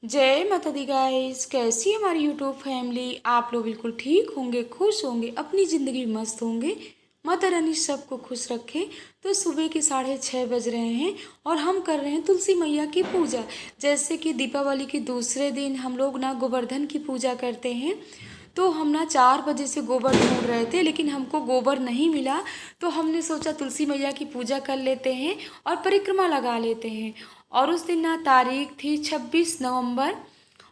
जय माता दी गाइस, कैसी है हमारी यूट्यूब फैमिली। आप लोग बिल्कुल ठीक होंगे, खुश होंगे, अपनी ज़िंदगी में मस्त होंगे। माता रानी सबको खुश रखे। तो सुबह के 6:30 बज रहे हैं और हम कर रहे हैं तुलसी मैया की पूजा। जैसे कि दीपावली के दूसरे दिन हम लोग ना गोवर्धन की पूजा करते हैं। तो हम ना 4 बजे से गोबर ढूंढ रहे थे, लेकिन हमको गोबर नहीं मिला। तो हमने सोचा तुलसी मैया की पूजा कर लेते हैं और परिक्रमा लगा लेते हैं। और उस दिन ना तारीख थी 26 नवंबर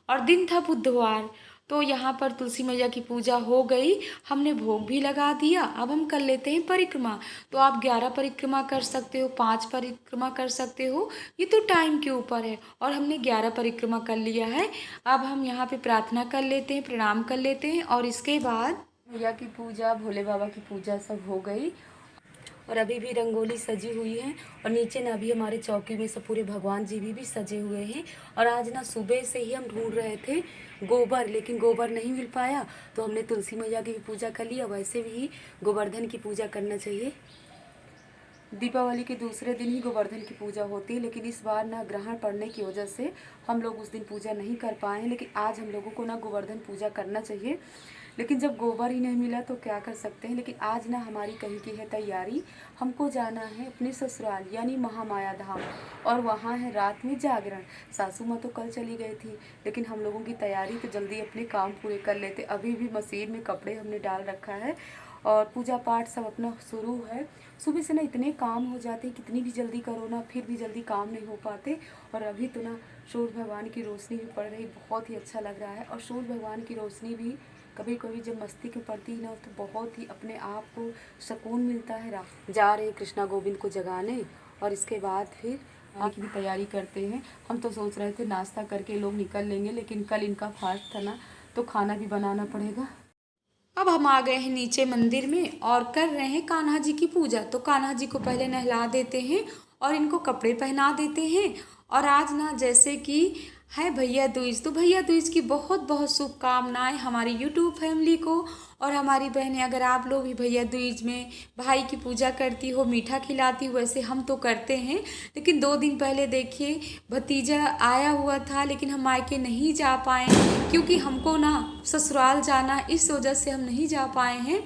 और दिन था बुधवार। तो यहाँ पर तुलसी मैया की पूजा हो गई, हमने भोग भी लगा दिया। अब हम कर लेते हैं परिक्रमा। तो आप 11 परिक्रमा कर सकते हो, 5 परिक्रमा कर सकते हो, ये तो टाइम के ऊपर है। और हमने 11 परिक्रमा कर लिया है। अब हम यहाँ पे प्रार्थना कर लेते हैं, प्रणाम कर लेते हैं और इसके बाद मैया की पूजा, भोले बाबा की पूजा सब हो गई। और अभी भी रंगोली सजी हुई है और नीचे ना भी हमारे चौकी में सब पूरे भगवान जी भी सजे हुए हैं। और आज ना सुबह से ही हम ढूंढ रहे थे गोबर, लेकिन गोबर नहीं मिल पाया। तो हमने तुलसी मैया की भी पूजा कर लिया। वैसे भी गोवर्धन की पूजा करना चाहिए। दीपावली के दूसरे दिन ही गोवर्धन की पूजा होती है, लेकिन इस बार ना ग्रहण पड़ने की वजह से हम लोग उस दिन पूजा नहीं कर पाए हैं। लेकिन आज हम लोगों को ना गोवर्धन पूजा करना चाहिए। लेकिन जब गोबर ही नहीं मिला तो क्या कर सकते हैं। लेकिन आज ना हमारी कहीं की है तैयारी, हमको जाना है अपने ससुराल यानी महामाया धाम, और वहाँ है रात में जागरण। सासू माँ तो कल चली गई थी, लेकिन हम लोगों की तैयारी तो जल्दी अपने काम पूरे कर लेते। अभी भी मशीन में कपड़े हमने डाल रखा है और पूजा पाठ सब अपना शुरू है। सुबह से ना इतने काम हो जाते हैं, कितनी भी जल्दी करो ना फिर भी जल्दी काम नहीं हो पाते। और अभी तो ना सूर्य भगवान की रोशनी भी पड़ रही, बहुत ही अच्छा लग रहा है। और सूर्य भगवान की रोशनी भी कभी कभी जब मस्ती में पड़ती है ना तो बहुत ही अपने आप को सुकून मिलता है। जा रहे कृष्णा गोविंद को जगाने और इसके बाद फिर आगे की भी तैयारी करते हैं। हम तो सोच रहे थे नाश्ता करके लोग निकल लेंगे, लेकिन कल इनका फास्ट था ना तो खाना भी बनाना पड़ेगा। अब हम आ गए हैं नीचे मंदिर में और कर रहे हैं कान्हा जी की पूजा। तो कान्हा जी को पहले नहला देते हैं और इनको कपड़े पहना देते हैं। और आज ना जैसे कि है भैया दूज, तो भैया दूज की बहुत बहुत शुभकामनाएं हमारी यूट्यूब फैमिली को। और हमारी बहनें, अगर आप लोग भी भैया दूज में भाई की पूजा करती हो, मीठा खिलाती हो, वैसे हम तो करते हैं। लेकिन 2 दिन पहले देखिए भतीजा आया हुआ था, लेकिन हम मायके नहीं जा पाए क्योंकि हमको ना ससुराल जाना, इस वजह से हम नहीं जा पाए हैं।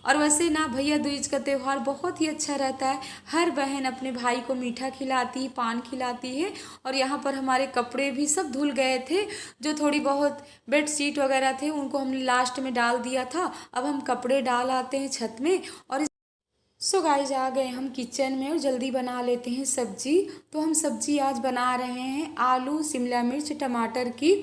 और वैसे ना भैया दूज का त्यौहार बहुत ही अच्छा रहता है। हर बहन अपने भाई को मीठा खिलाती है, पान खिलाती है। और यहाँ पर हमारे कपड़े भी सब धुल गए थे, जो थोड़ी बहुत बेडशीट वगैरह थे उनको हमने लास्ट में डाल दिया था। अब हम कपड़े डाल आते हैं छत में। और सो गाइस आ गए हम किचन में और जल्दी बना लेते हैं सब्जी। तो हम सब्जी आज बना रहे हैं आलू, शिमला मिर्च, टमाटर की।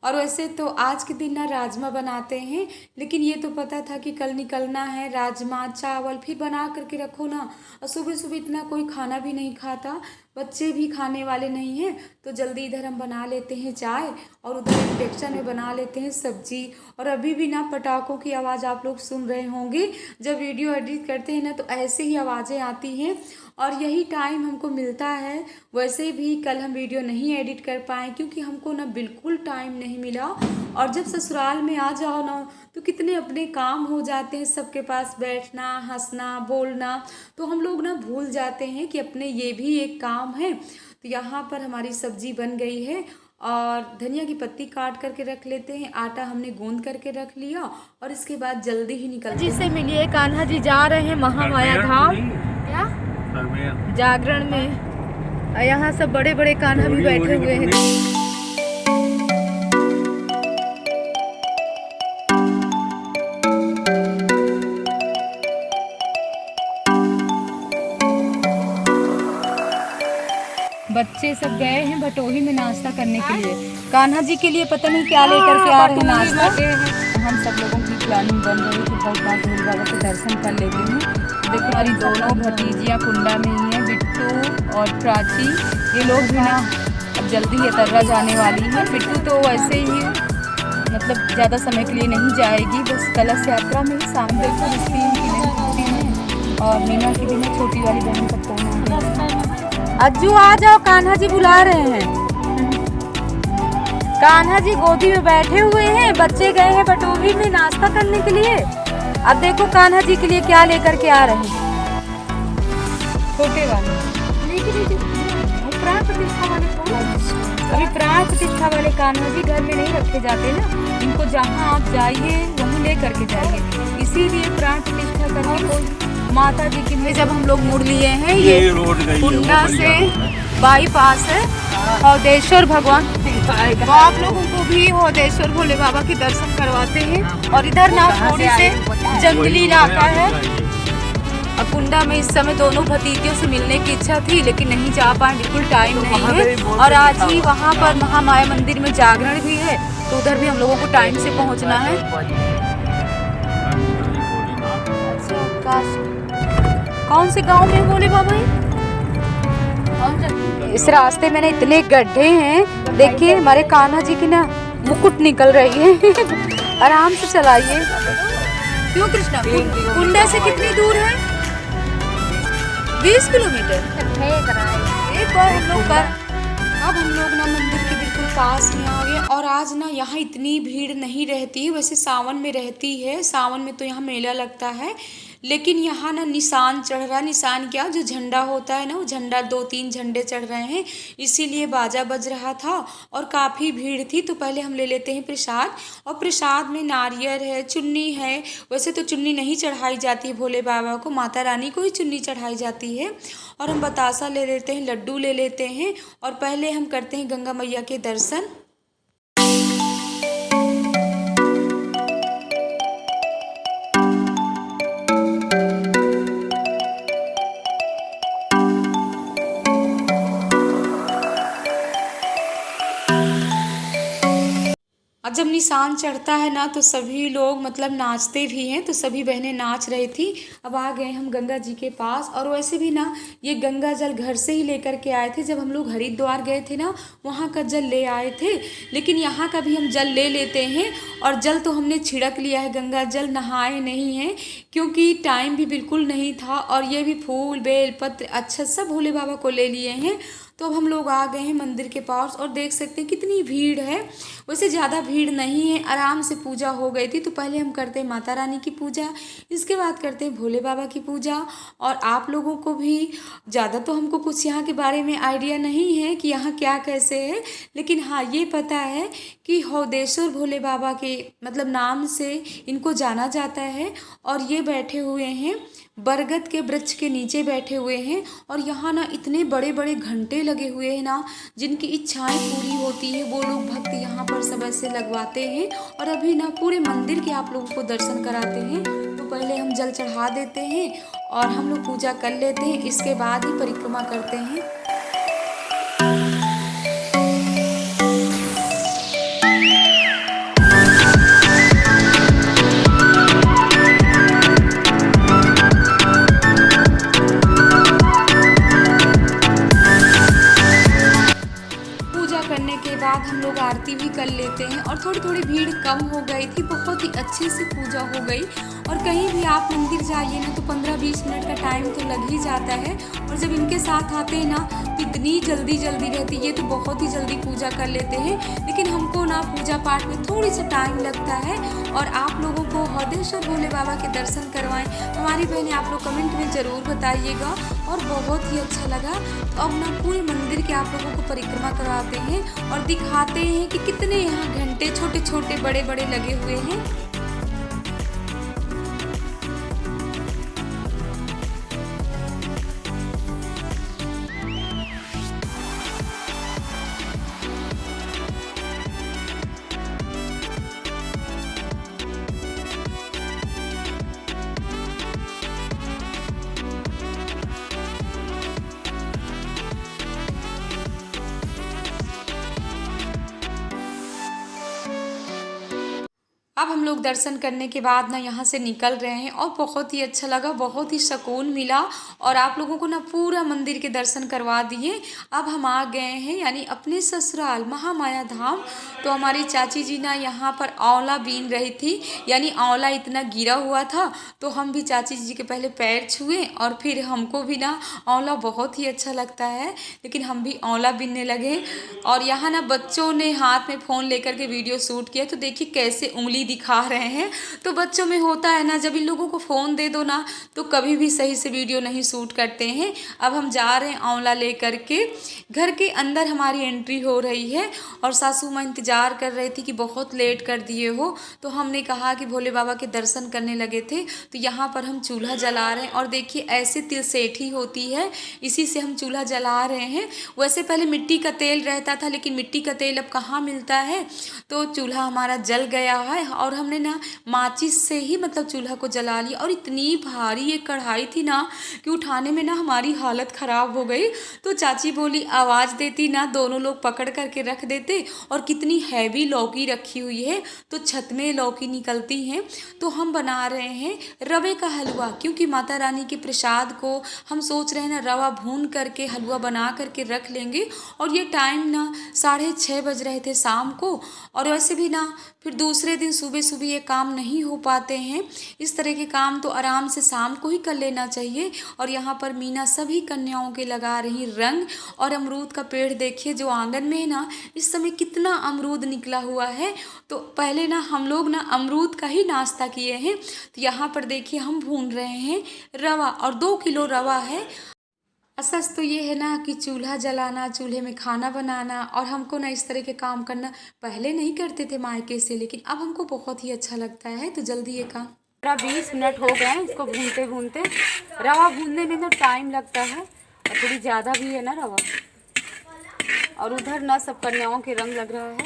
और वैसे तो आज के दिन ना राजमा बनाते हैं, लेकिन ये तो पता था कि कल निकलना है। राजमा चावल फिर बना करके रखो ना, और सुबह सुबह इतना कोई खाना भी नहीं खाता, बच्चे भी खाने वाले नहीं हैं। तो जल्दी इधर हम बना लेते हैं चाय और उधर इंडक्शन में बना लेते हैं सब्जी। और अभी भी ना पटाखों की आवाज़ आप लोग सुन रहे होंगे। जब वीडियो एडिट करते हैं ना तो ऐसे ही आवाज़ें आती हैं और यही टाइम हमको मिलता है। वैसे भी कल हम वीडियो नहीं एडिट कर पाए क्योंकि हमको ना बिल्कुल टाइम नहीं मिला। और जब ससुराल में आ जाओ ना तो कितने अपने काम हो जाते हैं, सबके पास बैठना, हंसना, बोलना, तो हम लोग ना भूल जाते हैं कि अपने ये भी एक काम है। तो यहाँ पर हमारी सब्जी बन गई है और धनिया की पत्ती काट करके रख लेते हैं। आटा हमने गूंद करके रख लिया और इसके बाद जल्दी ही निकलते हैं। जी से मिलिए, कान्हा जी जा रहे हैं महामाया धाम क्या जागरण में। यहाँ सब बड़े बड़े कान्हा भी बैठे हुए हैं। बच्चे सब गए हैं भटोही में नाश्ता करने के लिए। कान्हा जी के लिए पता नहीं क्या लेकर के आ रहे हैं नाश्ता। तो हम सब लोगों की प्लानिंग बन रही है कि भगवान भोले बाबा के दर्शन कर लेते हैं। देखो हमारी दोनों भतीजियाँ कुंडा में ही हैं, बिट्टू और प्राची। ये लोग भी ना अब जल्दी एतर्रा जाने वाली है। बिट्टू तो वैसे ही मतलब ज़्यादा समय के लिए नहीं जाएगी, बस कलश यात्रा में ही शाम देखकर उसकी है। और मीना की भी ना छोटी वाली बहन का फोन आ गया। अज्जू आ जाओ, कान्हा जी बुला रहे हैं। कान्हा जी गोदी में बैठे हुए हैं, बच्चे गए हैं बटोही में नाश्ता करने के लिए। अब देखो कान्हा जी के लिए क्या लेकर के आ रहे हैं। छोटे वाले अभी प्राण प्राण प्रतिष्ठा वाले कान्हा जी घर में नहीं रखे जाते ना, इनको जहाँ आप जाइए वहीं ले करके जाइए, इसीलिए प्राण प्रतिष्ठा करने को माता जी की। जब हम लोग मुड़ लिए हैं, ये कुंडा से बाईपास है हौदेश्वर भगवान, तो आप लोगों को भी हौदेश्वर भोले बाबा के दर्शन करवाते हैं। और इधर ना थोड़ी से जंगली इलाका है। और कुंडा में इस समय दोनों भतीजियों से मिलने की इच्छा थी, लेकिन नहीं जा पाए, बिल्कुल टाइम नहीं है। और आज ही वहाँ पर महामाया मंदिर में जागरण भी है, तो उधर भी हम लोगों को टाइम से पहुँचना है। कौन से गांव में भोले बाबा है? इस रास्ते में ना इतने गड्ढे हैं, देखिए हमारे कान्हा जी की ना मुकुट निकल रही है। आराम से चलाइए। क्यों कृष्णा? कुंडा से कितनी दूर है? 20 किलोमीटर। एक बार हम लोग अब हम लोग ना मंदिर के बिल्कुल पास में आ गए। और आज ना यहाँ इतनी भीड़ नहीं रहती, वैसे सावन में रहती है, सावन में तो यहाँ मेला लगता है, लेकिन यहाँ ना निशान चढ़ रहा है। निशान क्या, जो झंडा होता है ना, वो झंडा 2-3 झंडे चढ़ रहे हैं, इसीलिए बाजा बज रहा था और काफ़ी भीड़ थी। तो पहले हम ले लेते हैं प्रसाद, और प्रसाद में नारियल है, चुन्नी है। वैसे तो चुन्नी नहीं चढ़ाई जाती है भोले बाबा को, माता रानी को ही चुन्नी चढ़ाई जाती है। और हम बतासा ले लेते हैं, लड्डू ले लेते हैं, और पहले हम करते हैं गंगा मैया के दर्शन। और जब निशान चढ़ता है ना, तो सभी लोग मतलब नाचते भी हैं, तो सभी बहनें नाच रही थी। अब आ गए हम गंगा जी के पास। और वैसे भी ना ये गंगा जल घर से ही लेकर के आए थे, जब हम लोग हरिद्वार गए थे ना, वहाँ का जल ले आए थे। लेकिन यहाँ का भी हम जल ले लेते हैं। और जल तो हमने छिड़क लिया है, गंगा जल नहाए नहीं हैं, क्योंकि टाइम भी बिल्कुल नहीं था। और ये भी फूल बेल पत्र अच्छा सब भोले बाबा को ले लिए हैं। तो अब हम लोग आ गए हैं मंदिर के पास, और देख सकते हैं कितनी भीड़ है। वैसे ज़्यादा भीड़ नहीं है, आराम से पूजा हो गई थी। तो पहले हम करते हैं माता रानी की पूजा, इसके बाद करते हैं भोले बाबा की पूजा। और आप लोगों को भी ज़्यादा तो हमको कुछ यहाँ के बारे में आइडिया नहीं है कि यहाँ क्या कैसे है, लेकिन हाँ ये पता है कि हौदेश्वर भोले बाबा के मतलब नाम से इनको जाना जाता है। और ये बैठे हुए हैं बरगद के वृक्ष के नीचे बैठे हुए हैं। और यहाँ ना इतने बड़े बड़े घंटे लगे हुए हैं ना, जिनकी इच्छाएं पूरी होती है वो लोग भक्त यहाँ पर सब ऐसे लगवाते हैं। और अभी ना पूरे मंदिर के आप लोगों को दर्शन कराते हैं। तो पहले हम जल चढ़ा देते हैं और हम लोग पूजा कर लेते हैं, इसके बाद ही परिक्रमा करते हैं। करने के बाद हम लोग आरती भी कर लेते हैं। और थोड़ी थोड़ी भीड़ कम हो गई थी, बहुत ही अच्छे से पूजा हो गई। और कहीं भी आप मंदिर जाइए ना, तो 15-20 मिनट का टाइम तो लग ही जाता है। और जब इनके साथ आते हैं ना, तो इतनी जल्दी रहती है, तो बहुत ही जल्दी पूजा कर लेते हैं। लेकिन हमको ना पूजा पाठ में थोड़ी सा टाइम लगता है। और आप लोगों को हौदेश्वर भोले बाबा के दर्शन करवाएं, हमारी बहनें आप लोग कमेंट में ज़रूर बताइएगा। और बहुत ही अच्छा लगा। तो अब ना पूरे मंदिर के आप लोगों को परिक्रमा करवाते हैं और दिखाते हैं कि कितने यहाँ घंटे छोटे छोटे बड़े बड़े लगे हुए हैं। अब हम लोग दर्शन करने के बाद ना यहाँ से निकल रहे हैं, और बहुत ही अच्छा लगा, बहुत ही सुकून मिला। और आप लोगों को ना पूरा मंदिर के दर्शन करवा दिए। अब हम आ गए हैं यानी अपने ससुराल महामाया धाम। तो हमारी चाची जी ना यहाँ पर आंवला बीन रही थी, यानी आंवला इतना गिरा हुआ था। तो हम भी चाची जी के पहले पैर छुए, और फिर हमको भी ना आंवला बहुत ही अच्छा लगता है, लेकिन हम भी आंवला बीनने लगे। और यहाँ ना बच्चों ने हाथ में फ़ोन लेकर के वीडियो शूट किया, तो देखिए कैसे उंगली दिखा रहे हैं। तो बच्चों में होता है ना, जब इन लोगों को फ़ोन दे दो ना तो कभी भी सही से वीडियो नहीं शूट करते हैं। अब हम जा रहे हैं आंवला लेकर के। घर के अंदर हमारी एंट्री हो रही है और सासू माँ इंतज़ार कर रही थी कि बहुत लेट कर दिए हो, तो हमने कहा कि भोले बाबा के दर्शन करने लगे थे। तो यहाँ पर हम चूल्हा जला रहे हैं और देखिए ऐसे तिलसेठी होती है, इसी से हम चूल्हा जला रहे हैं। वैसे पहले मिट्टी का तेल रहता था, लेकिन मिट्टी का तेल अब कहाँ मिलता है, तो चूल्हा हमारा जल गया है और हमने ना माचिस से ही मतलब चूल्हा को जला लिया। और इतनी भारी ये कढ़ाई थी ना कि उठाने में ना हमारी हालत ख़राब हो गई। तो चाची बोली आवाज़ देती ना, दोनों लोग पकड़ करके रख देते। और कितनी हैवी लौकी रखी हुई है, तो छत में लौकी निकलती हैं। तो हम बना रहे हैं रवे का हलवा, क्योंकि माता रानी के प्रसाद को हम सोच रहे हैं ना रवा भून करके हलवा बना करके रख लेंगे। और ये टाइम ना 6:30 बज रहे थे शाम को, और वैसे भी ना फिर दूसरे दिन सुबह सुबह ये काम नहीं हो पाते हैं। इस तरह के काम तो आराम से शाम को ही कर लेना चाहिए। और यहाँ पर मीना सभी कन्याओं के लगा रही रंग। और अमरूद का पेड़ देखिए जो आंगन में है ना, इस समय कितना अमरूद निकला हुआ है। तो पहले ना हम लोग ना अमरूद का ही नाश्ता किए हैं। तो यहाँ पर देखिए हम भून रहे हैं रवा, और 2 किलो रवा है। असस तो ये है ना कि चूल्हा जलाना, चूल्हे में खाना बनाना और हमको ना इस तरह के काम करना पहले नहीं करते थे मायके से, लेकिन अब हमको बहुत ही अच्छा लगता है। तो जल्दी ये काम 20 मिनट हो गए हैं इसको भूनते भूनते। रवा भूनने में तो टाइम लगता है और थोड़ी ज़्यादा भी है ना रवा। और उधर ना सब कन्याओं के रंग लग रहा है।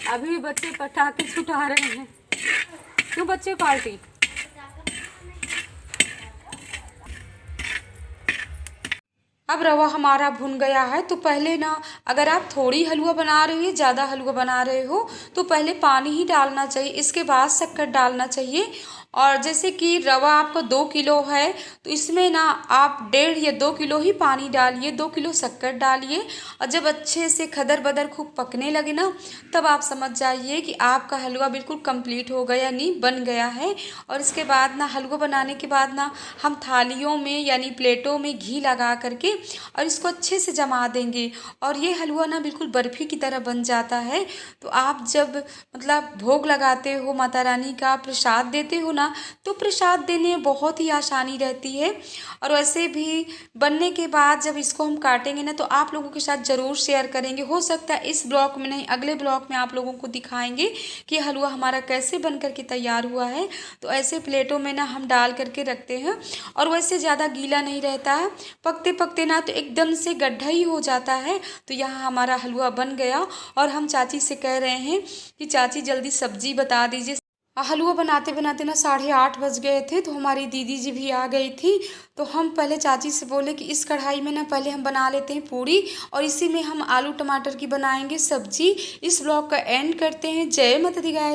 अभी बच्चे पटाखे छुटा रहे हैं। क्यों बच्चे पार्टी? अब रवा हमारा भुन गया है। तो पहले ना अगर आप थोड़ी हलवा बना रहे हो, ज़्यादा हलवा बना रहे हो, तो पहले पानी ही डालना चाहिए, इसके बाद शक्कर डालना चाहिए। और जैसे कि रवा आपका 2 किलो है, तो इसमें ना आप 1.5 या 2 किलो ही पानी डालिए, 2 किलो शक्कर डालिए। और जब अच्छे से खदर बदर खूब पकने लगे ना, तब आप समझ जाइए कि आपका हलवा बिल्कुल कंप्लीट हो गया, नहीं बन गया है। और इसके बाद ना हलवा बनाने के बाद ना हम थालियों में यानी प्लेटों में घी लगा करके और इसको अच्छे से जमा देंगे। और ये हलवा ना बिल्कुल बर्फ़ी की तरह बन जाता है। तो आप जब मतलब भोग लगाते हो, माता रानी का प्रसाद देते हो ना, तो प्रसाद देने में बहुत ही आसानी रहती है। और वैसे भी बनने के बाद जब इसको हम काटेंगे ना, तो आप लोगों के साथ ज़रूर शेयर करेंगे। हो सकता है इस ब्लॉग में नहीं, अगले ब्लॉग में आप लोगों को दिखाएंगे कि हलवा हमारा कैसे बन करके तैयार हुआ है। तो ऐसे प्लेटों में ना हम डाल करके रखते हैं। और वैसे ज़्यादा गीला नहीं रहता है, पकते पकते ना तो एकदम से गड्ढा ही हो जाता है। तो यहाँ हमारा हलवा बन गया और हम चाची से कह रहे हैं कि चाची जल्दी सब्जी बता दीजिए। हलवा बनाते बनाते ना 8:30 बज गए थे। तो हमारी दीदी जी भी आ गई थी। तो हम पहले चाची से बोले कि इस कढ़ाई में ना पहले हम बना लेते हैं पूड़ी, और इसी में हम आलू टमाटर की बनाएंगे सब्जी। इस ब्लॉग का एंड करते हैं। जय माता दी गाय।